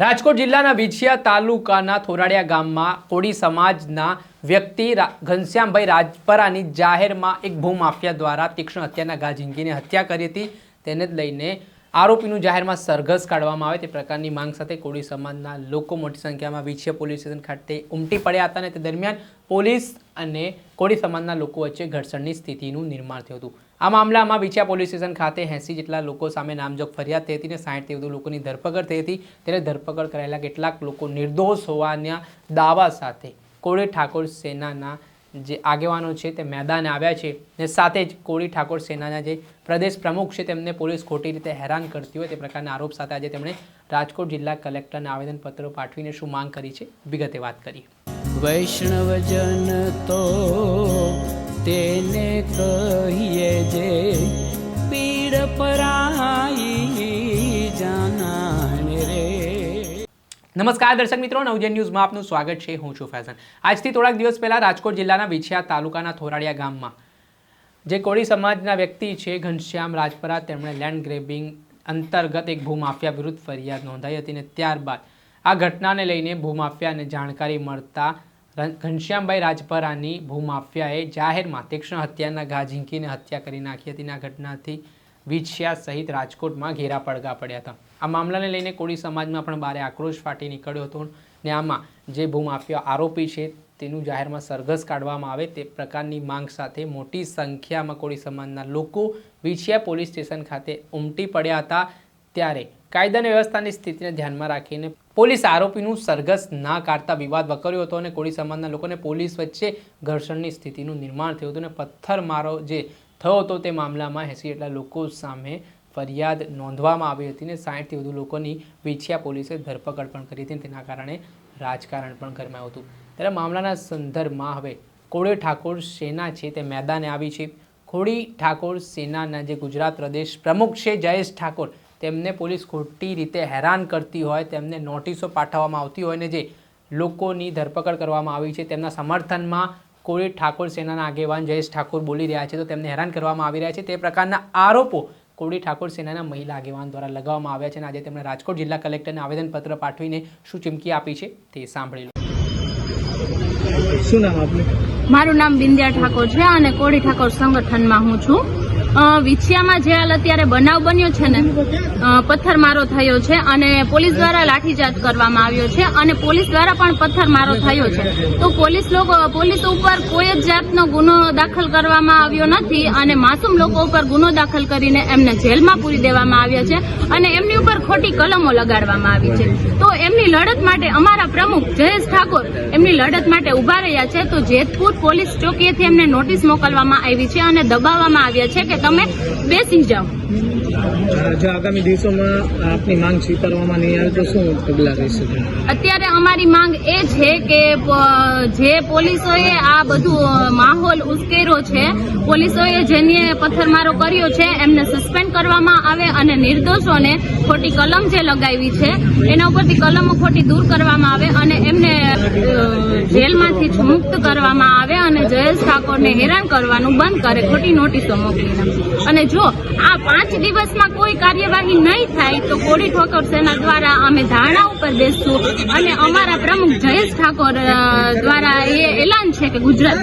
રાજકોટ જિલ્લાના વિછિયા તાલુકાના થોરાડિયા ગામમાં કોળી સમાજના વ્યક્તિ ઘનશ્યામભાઈ રાજપરાની જાહેરમાં એક ભૂમાફિયા દ્વારા તીક્ષ્ણ હત્યાના ઘા ઝીંકીને હત્યા કરી હતી। તેને જ લઈને આરોપીનું જાહેરમાં સરઘસ કાઢવામાં આવે તે પ્રકારની માંગ સાથે કોળી સમાજના લોકો મોટી સંખ્યામાં વિછિયા પોલીસ સ્ટેશન ખાતે ઉમટી પડ્યા હતા અને તે દરમિયાન પોલીસ અને કોળી સમાજના લોકો વચ્ચે ઘર્ષણની સ્થિતિનું નિર્માણ થયું હતું। આ મામલામાં વિછિયા પોલીસ સ્ટેશન ખાતે 80 જેટલા લોકો સામે નામજોગ ફરિયાદ થઈ હતી અને 60થી વધુ લોકોની ધરપકડ થઈ હતી। તેને ધરપકડ કરાયેલા કેટલાક લોકો નિર્દોષ હોવાના દાવા સાથે કોળી ઠાકોર સેનાના જે આગેવાનો છે તે મેદાને આવ્યા છે અને સાથે જ કોળી ઠાકોર સેનાના જે પ્રદેશ પ્રમુખ છે તેમને પોલીસ ખોટી રીતે હેરાન કરતી હોય તે પ્રકારના આરોપ સાથે આજે તેમણે રાજકોટ જિલ્લા કલેક્ટરને આવેદનપત્ર પાઠવીને શું માંગ કરી છે વિગતે વાત કરી। વૈષ્ણવજન તો તેને કહીએ જે પીડ પરાઈ જાનાને રે। નમસ્કાર દર્શક મિત્રો, નવજન ન્યૂઝમાં આપનું સ્વાગત છે। હું છું ફૈઝન। આજથી થોડાક દિવસ પહેલા રાજકોટ જિલ્લાના વિછિયા તાલુકાના થોરાડિયા ગામમાં જે કોળી સમાજના વ્યક્તિ છે ઘનશ્યામ રાજપરા તેમણે લેન્ડ ગ્રેબિંગ અંતર્ગત એક ભૂમાફિયા વિરુદ્ધ ફરિયાદ નોંધાઈ હતી અને ત્યારબાદ આ ઘટનાને લઈને ભૂમાફિયાને જાણકારી મળતા ઘનશ્યામભાઈ રાજપરાની ભૂમાફિયાએ જાહેરમાં તીક્ષ્ણ હત્યાના ઘા ઝીંકીને હત્યા કરી નાખી હતી। આ ઘટનાથી વિછિયા સહિત રાજકોટમાં ઘેરા પડઘા પડ્યા હતા। આ મામલાને લઈને કોળી સમાજમાં પણ ભારે આક્રોશ ફાટી નીકળ્યો હતો ને આમાં જે ભૂમાફિયા આરોપી છે તેનું જાહેરમાં સરઘસ કાઢવામાં આવે તે પ્રકારની માંગ સાથે મોટી સંખ્યામાં કોળી સમાજના લોકો વિછિયા પોલીસ સ્ટેશન ખાતે ઉમટી પડ્યા હતા। ત્યારે કાયદા અને વ્યવસ્થાની સ્થિતિને ધ્યાનમાં રાખીને પોલીસ આરોપીનું સરઘસ ના કાઢતા વિવાદ વકર્યો હતો અને કોળી સમાજના લોકોને પોલીસ વચ્ચે ઘર્ષણની સ્થિતિનું નિર્માણ થયું હતું અને પથ્થરમારો જે થયો હતો તે મામલામાં 80 જેટલા લોકો સામે ફરિયાદ નોંધવામાં આવી હતી અને 60થી વધુ લોકોની વિછિયા પોલીસે ધરપકડ પણ કરી હતી। તેના કારણે રાજકારણ પણ ગરમાયું હતું। ત્યારે મામલાના સંદર્ભમાં હવે કોળી ઠાકોર સેના છે તે મેદાને આવી છે। કોળી ઠાકોર સેનાના જે ગુજરાત પ્રદેશ પ્રમુખ છે જયેશ ઠાકોર તેમને પોલીસ ખોટી રીતે હેરાન કરતી હોય, તેમને નોટિસો પાઠવવામાં આવતી હોય ને જે લોકોની ધરપકડ કરવામાં આવી છે તેમના સમર્થનમાં કોળી ઠાકોર સેનાના આગેવાન જયેશ ઠાકોર બોલી રહ્યા છે તો તેમને હેરાન કરવામાં આવી રહ્યા છે તે પ્રકારના આરોપો કોળી ઠાકોર સેનાના મહિલા આગેવાન દ્વારા લગાવવામાં આવ્યા છે અને આજે તેમણે રાજકોટ જિલ્લા કલેક્ટરને આવેદનપત્ર પાઠવીને શું ચીમકી આપી છે તે સાંભળી લો। શું નામ આપનું? મારું નામ બિંદ્યા ઠાકોર છે અને કોળી ઠાકોર સંગઠનમાં હું છું। વિછિયામાં જે હાલ અત્યારે બનાવ બન્યો છે ને, પથ્થરમારો થયો છે અને પોલીસ દ્વારા લાઠીચાર્જ કરવામાં આવ્યો છે અને પોલીસ દ્વારા પણ પથ્થરમારો થયો છે તો પોલીસ ઉપર કોઈ જ જાતનો ગુનો દાખલ કરવામાં આવ્યો નથી અને માસૂમ લોકો ઉપર ગુનો દાખલ કરીને એમને જેલમાં પૂરી દેવામાં આવ્યા છે અને એમની ઉપર ખોટી કલમો લગાડવામાં આવી છે। તો એમની લડત માટે અમારા પ્રમુખ જયેશ ઠાકોર એમની લડત માટે ઉભા રહ્યા છે તો જેતપુર પોલીસ ચોકીએથી એમને નોટિસ મોકલવામાં આવી છે અને દબાવવામાં આવ્યા છે કે તમે બેસી જાઓ। જો આગામી દિવસોમાં આપની માંગ સ્વીકારવામાં નહીં આવે તો શું પગલાં રહેશે? અત્યારે અમારી માંગ એ છે કે જે પોલીસોએ આ બધું માહોલ ઉશ્કેર્યો છે, પોલીસોએ જેને પથ્થરમારો કર્યો છે એમને સસ્પેન્ડ કરવામાં આવે અને નિર્દોષોને ખોટી કલમ જે લગાવી છે એના ઉપરથી કલમો ખોટી દૂર કરવામાં આવે અને એમને જેલમાંથી મુક્ત કરવામાં આવે અને જયેશ ઠાકોરને હેરાન કરવાનું બંધ કરે ખોટી નોટિસો મોકલીને। અને જો આ 5 દિવસમાં કોઈ કાર્યવાહી નહીં થાય તો કોળી ઠાકોર સેના દ્વારા અમે ધારણા ઉપર બેસશું અને અમારા પ્રમુખ જયેશ ઠાકોર દ્વારા એ એલાન છે કે ગુજરાત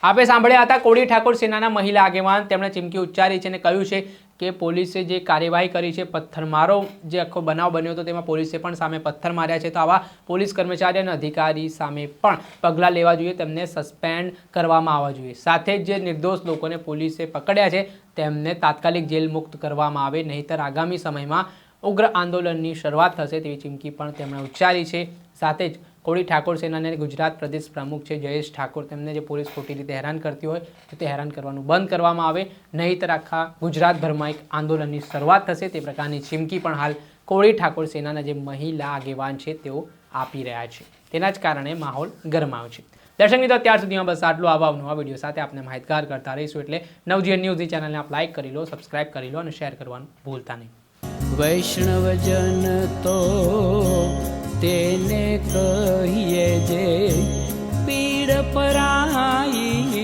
આપે સાંભળ્યા હતા કોળી ઠાકોર સેનાના મહિલા આગેવાન તેમણે ચીમકી ઉચ્ચારી છે અને કહ્યું છે કે પોલીસે જે કાર્યવાહી કરી છે, પથ્થરમારો જે આખો બનાવ બન્યો હતો તેમાં પોલીસે પણ સામે પથ્થર માર્યા છે તો આવા પોલીસ કર્મચારી અને અધિકારી સામે પણ પગલાં લેવા જોઈએ, તેમને સસ્પેન્ડ કરવામાં આવવા જોઈએ। સાથે જ જે નિર્દોષ લોકોને પોલીસે પકડ્યા છે તેમને તાત્કાલિક જેલ મુક્ત કરવામાં આવે, નહીંતર આગામી સમયમાં ઉગ્ર આંદોલનની શરૂઆત થશે તેવી ચીમકી પણ તેમણે ઉચ્ચારી છે। સાથે જ કોળી ઠાકોર સેનાને ગુજરાત પ્રદેશ પ્રમુખ છે જયેશ ઠાકોર તેમને જે પોલીસ ખોટી રીતે હેરાન કરતી હોય તો તે હેરાન કરવાનું બંધ કરવામાં આવે, નહીંતર આખા ગુજરાતભરમાં એક આંદોલનની શરૂઆત થશે તે પ્રકારની ચીમકી પણ હાલ કોળી ઠાકોર સેનાના જે મહિલા આગેવાન છે તેઓ આપી રહ્યા છે। તેના જ કારણે માહોલ ગરમાયો છે। દર્શક મિત્રો, ત્યાર સુધીમાં બસ આટલું આવા નવા વિડીયો સાથે આપણે માહિતગાર કરતા રહીશું એટલે નવજીવન ન્યૂઝની ચેનલને આપ લાઇક કરી લો, સબસ્ક્રાઇબ કરી લો અને શેર કરવાનું ભૂલતા નહીં। વૈષ્ણવજન તો તેને કહીએ જે પીડ પરાઈ